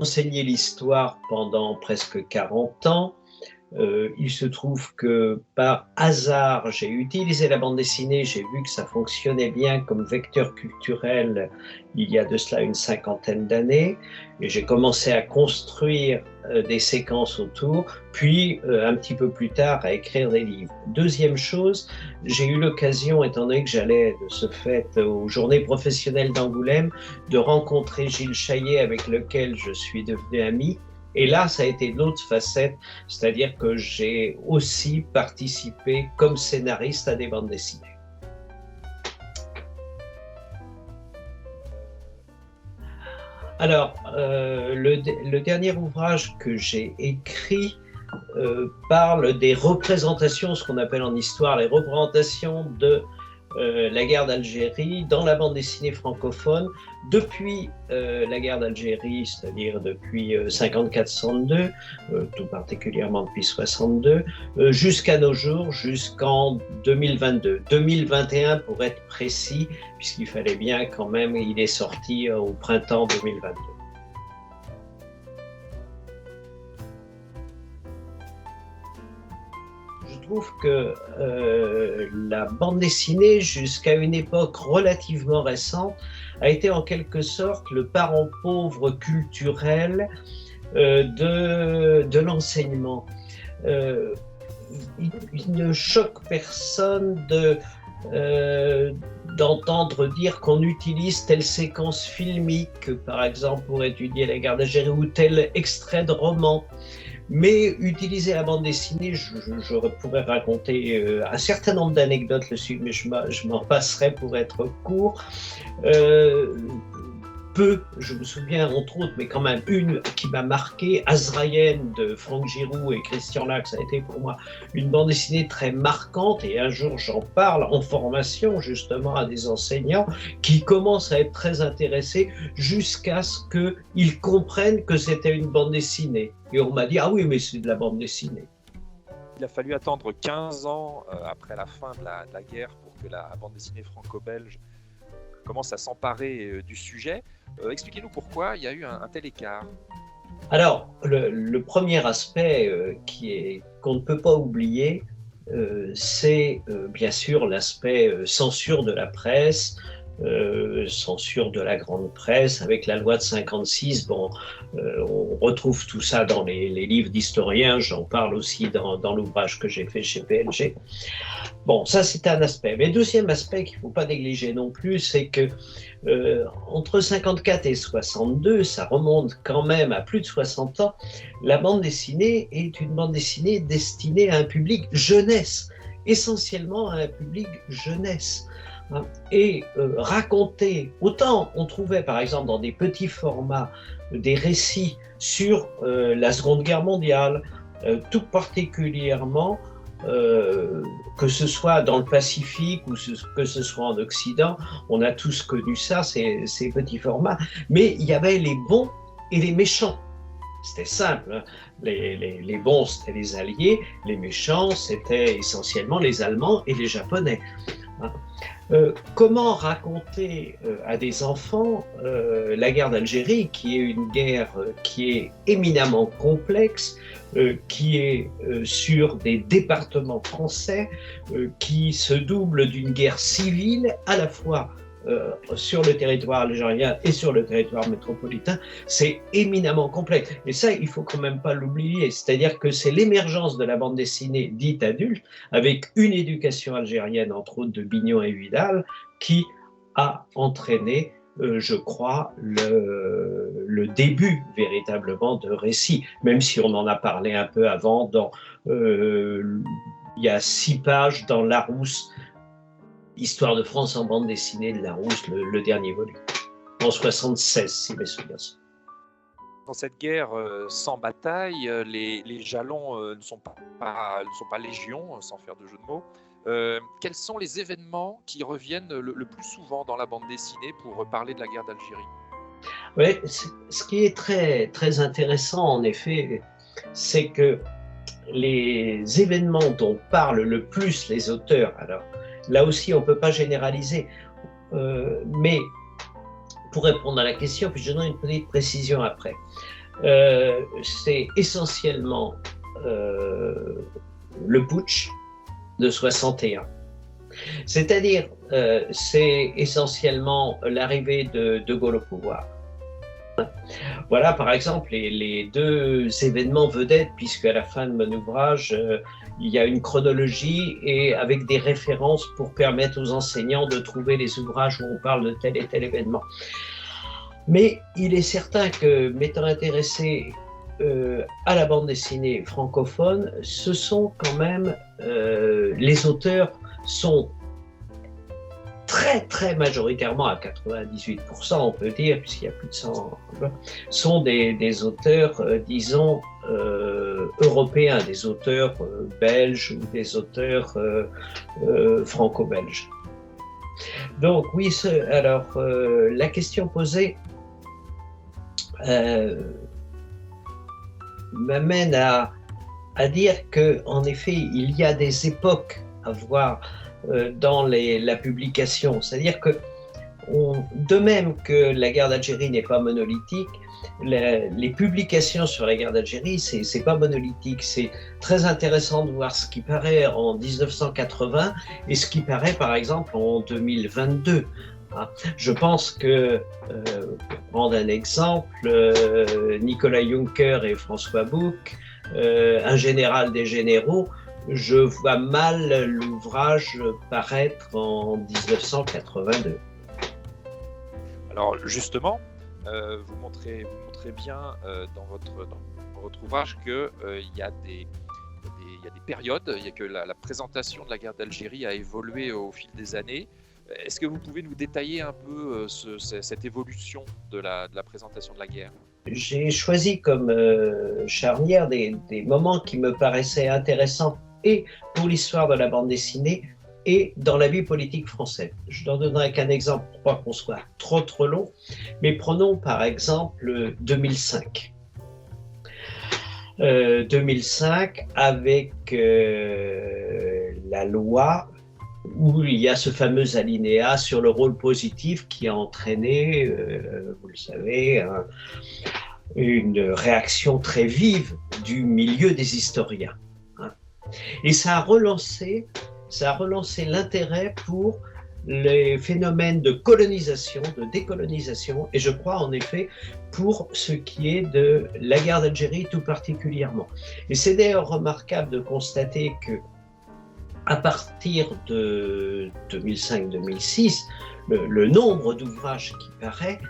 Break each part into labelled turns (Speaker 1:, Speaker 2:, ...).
Speaker 1: enseigné l'histoire pendant presque 40 ans. Il se trouve que par hasard, j'ai utilisé la bande dessinée, j'ai vu que ça fonctionnait bien comme vecteur culturel il y a de cela une 50aine d'années, et j'ai commencé à construire des séquences autour, puis un petit peu plus tard à écrire des livres. Deuxième chose, j'ai eu l'occasion, étant donné que j'allais de ce fait aux Journées professionnelles d'Angoulême, de rencontrer Gilles Chaillet, avec lequel je suis devenu ami. Et là, ça a été l'autre facette, c'est-à-dire que j'ai aussi participé comme scénariste à des bandes dessinées. Alors, le dernier ouvrage que j'ai écrit parle des représentations, ce qu'on appelle en histoire les représentations de la guerre d'Algérie dans la bande dessinée francophone depuis la guerre d'Algérie, c'est-à-dire depuis 54-62, tout particulièrement depuis 62, jusqu'à nos jours, jusqu'en 2022. 2021 pour être précis, puisqu'il fallait bien quand même, il est sorti au printemps 2022. Je trouve que la bande dessinée, jusqu'à une époque relativement récente, a été en quelque sorte le parent pauvre culturel de l'enseignement. Il ne choque personne d'entendre dire qu'on utilise telle séquence filmique, par exemple pour étudier la guerre d'Algérie, ou tel extrait de roman. Mais utiliser la bande dessinée, je pourrais raconter un certain nombre d'anecdotes dessus, mais je m'en passerai pour être court. Je me souviens entre autres, mais quand même une qui m'a marqué, Azraïenne de Franck Giroux et Christian Lac, ça a été pour moi une bande dessinée très marquante, et un jour j'en parle en formation justement à des enseignants qui commencent à être très intéressés jusqu'à ce qu'ils comprennent que c'était une bande dessinée. Et on m'a dit « Ah oui, mais c'est de la bande dessinée ».
Speaker 2: Il a fallu attendre 15 ans après la fin de la guerre pour que la bande dessinée franco-belge commence à s'emparer du sujet. Expliquez-nous pourquoi il y a eu un tel écart.
Speaker 1: Alors, le premier aspect qu'on ne peut pas oublier, c'est bien sûr l'aspect censure de la presse, censure de la grande presse avec la loi de 56. Bon, on retrouve tout ça dans les livres d'historiens, j'en parle aussi dans l'ouvrage que j'ai fait chez PLG. Bon, ça c'est un aspect. Mais deuxième aspect qu'il ne faut pas négliger non plus, c'est que entre 54 et 62, ça remonte quand même à plus de 60 ans, la bande dessinée est une bande dessinée destinée à un public jeunesse, essentiellement à un public jeunesse. Et raconter, autant on trouvait par exemple dans des petits formats des récits sur la Seconde Guerre mondiale, tout particulièrement que ce soit dans le Pacifique ou que ce soit en Occident, on a tous connu ça, ces petits formats, mais il y avait les bons et les méchants. C'était simple, hein. Les bons c'était les Alliés, les méchants c'était essentiellement les Allemands et les Japonais. Comment raconter à des enfants la guerre d'Algérie, qui est une guerre qui est éminemment complexe, qui est sur des départements français, qui se double d'une guerre civile à la fois sur le territoire algérien et sur le territoire métropolitain. C'est éminemment complexe. Et ça, il ne faut quand même pas l'oublier. C'est-à-dire que c'est l'émergence de la bande dessinée dite adulte, avec une éducation algérienne, entre autres de Bignon et Vidal, qui a entraîné, je crois, le début véritablement de récit, même si on en a parlé un peu avant. Il y a 6 pages dans Larousse, Histoire de France en bande dessinée de Larousse, le dernier volume, en 76, si mes souvenirs sont.
Speaker 2: Dans cette guerre sans bataille, les jalons ne sont pas légion, sans faire de jeu de mots. Quels sont les événements qui reviennent le plus souvent dans la bande dessinée pour parler de la guerre d'Algérie?
Speaker 1: Oui, ce qui est très, très intéressant, en effet, c'est que les événements dont parlent le plus les auteurs, alors là aussi on ne peut pas généraliser, mais pour répondre à la question, puis je donne une petite précision après. c'est essentiellement le putsch de 61. C'est-à-dire, c'est essentiellement l'arrivée de De Gaulle au pouvoir. Voilà, par exemple, les deux événements vedettes, puisque à la fin de mon ouvrage, il y a une chronologie et avec des références pour permettre aux enseignants de trouver les ouvrages où on parle de tel et tel événement. Mais il est certain que, m'étant intéressé à la bande dessinée francophone, ce sont quand même, les auteurs sont très majoritairement, à 98%, on peut dire, puisqu'il y a plus de 100, sont des auteurs, disons, européens, des auteurs belges ou des auteurs franco-belges. Donc oui, alors la question posée m'amène à dire qu'en effet, il y a des époques à voir dans la publication. C'est-à-dire que, de même que la guerre d'Algérie n'est pas monolithique, les publications sur la guerre d'Algérie, c'est pas monolithique. C'est très intéressant de voir ce qui paraît en 1980 et ce qui paraît par exemple en 2022. Je pense que, pour prendre un exemple, Nicolas Juncker et François Bouck, un général des généraux, je vois mal l'ouvrage paraître en 1982.
Speaker 2: Alors justement, vous montrez bien dans votre ouvrage qu'il y a des périodes, que la présentation de la guerre d'Algérie a évolué au fil des années. Est-ce que vous pouvez nous détailler un peu cette évolution de la présentation de la guerre ?
Speaker 1: J'ai choisi comme charnière des moments qui me paraissaient intéressants et pour l'histoire de la bande dessinée et dans la vie politique française. Je n'en donnerai qu'un exemple pour pas qu'on soit trop long, mais prenons par exemple 2005. 2005 avec la loi où il y a ce fameux alinéa sur le rôle positif qui a entraîné, vous le savez, une réaction très vive du milieu des historiens. Et ça a relancé l'intérêt pour les phénomènes de colonisation, de décolonisation, et je crois en effet pour ce qui est de la guerre d'Algérie tout particulièrement. Et c'est d'ailleurs remarquable de constater que à partir de 2005-2006, le nombre d'ouvrages qui paraît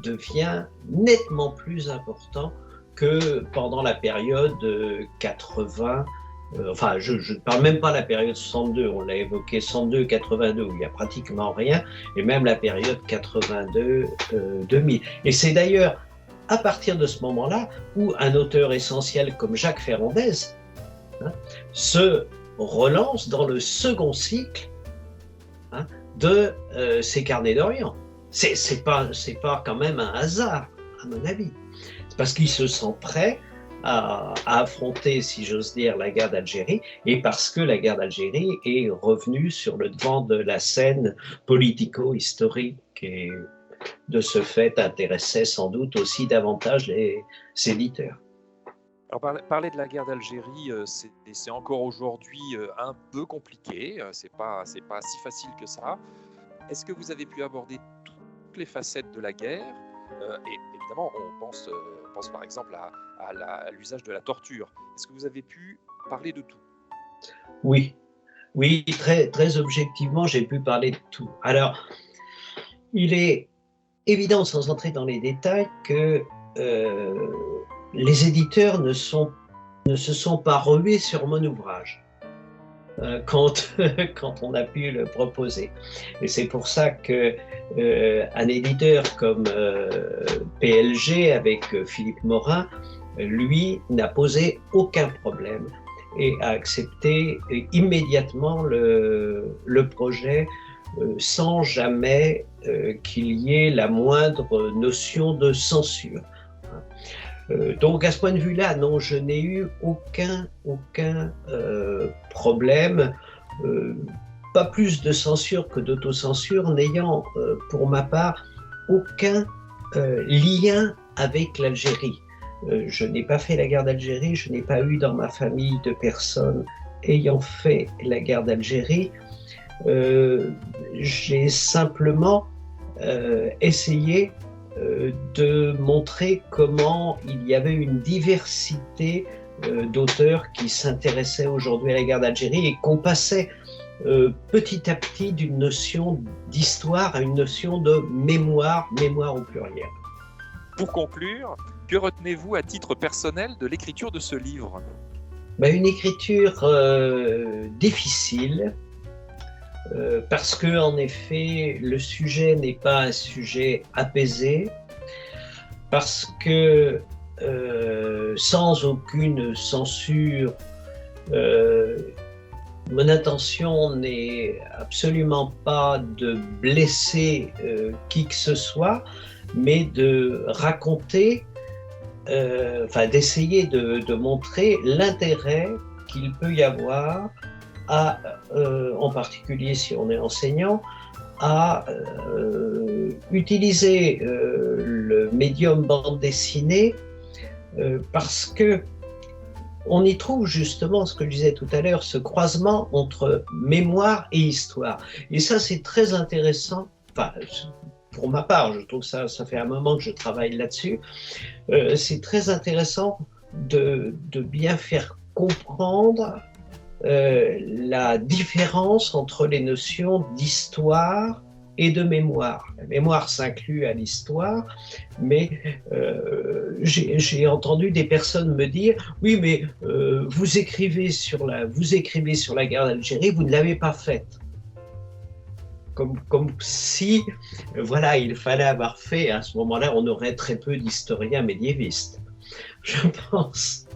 Speaker 1: devient nettement plus important que pendant la période 80. Enfin, je ne parle même pas de la période 62, on l'a évoqué, 62-82, où il n'y a pratiquement rien, et même la période 82-2000. Et c'est d'ailleurs à partir de ce moment-là où un auteur essentiel comme Jacques Ferrandez se relance dans le second cycle de ses carnets d'Orient. C'est pas quand même un hasard, à mon avis. C'est parce qu'il se sent prêt à affronter, si j'ose dire, la guerre d'Algérie, et parce que la guerre d'Algérie est revenue sur le devant de la scène politico-historique et de ce fait intéressait sans doute aussi davantage les éditeurs.
Speaker 2: Alors parler de la guerre d'Algérie, c'est encore aujourd'hui un peu compliqué, c'est pas si facile que ça. Est-ce que vous avez pu aborder toutes les facettes de la guerre ? Et évidemment, on pense par exemple à l'usage de la torture. Est-ce que vous avez pu parler de tout ?
Speaker 1: Oui, très objectivement, j'ai pu parler de tout. Alors, il est évident, sans entrer dans les détails, que les éditeurs ne se sont pas rués sur mon ouvrage quand on a pu le proposer. Et c'est pour ça que un éditeur comme PLG avec Philippe Morin, lui, n'a posé aucun problème et a accepté immédiatement le projet sans jamais qu'il y ait la moindre notion de censure. Donc à ce point de vue-là, non, je n'ai eu aucun problème, pas plus de censure que d'autocensure, n'ayant pour ma part aucun lien avec l'Algérie. Je n'ai pas fait la guerre d'Algérie, je n'ai pas eu dans ma famille de personnes ayant fait la guerre d'Algérie. J'ai simplement essayé de montrer comment il y avait une diversité d'auteurs qui s'intéressaient aujourd'hui à la guerre d'Algérie et qu'on passait petit à petit d'une notion d'histoire à une notion de mémoire, mémoire au pluriel.
Speaker 2: Pour conclure, que retenez-vous à titre personnel de l'écriture de ce livre?
Speaker 1: Une écriture difficile, parce que en effet le sujet n'est pas un sujet apaisé, parce que sans aucune censure, mon intention n'est absolument pas de blesser qui que ce soit, mais de raconter, d'essayer de montrer l'intérêt qu'il peut y avoir à, en particulier si on est enseignant, à utiliser le médium bande dessinée parce que on y trouve justement ce que je disais tout à l'heure, ce croisement entre mémoire et histoire. Et ça, c'est très intéressant. Pour ma part, je trouve ça fait un moment que je travaille là-dessus. C'est très intéressant de bien faire comprendre la différence entre les notions d'histoire et de mémoire. La mémoire s'inclut à l'histoire, mais j'ai entendu des personnes me dire « Oui, mais vous écrivez sur la guerre d'Algérie, vous ne l'avez pas faite. » Comme si, il fallait avoir fait, à ce moment-là, on aurait très peu d'historiens médiévistes. Je pense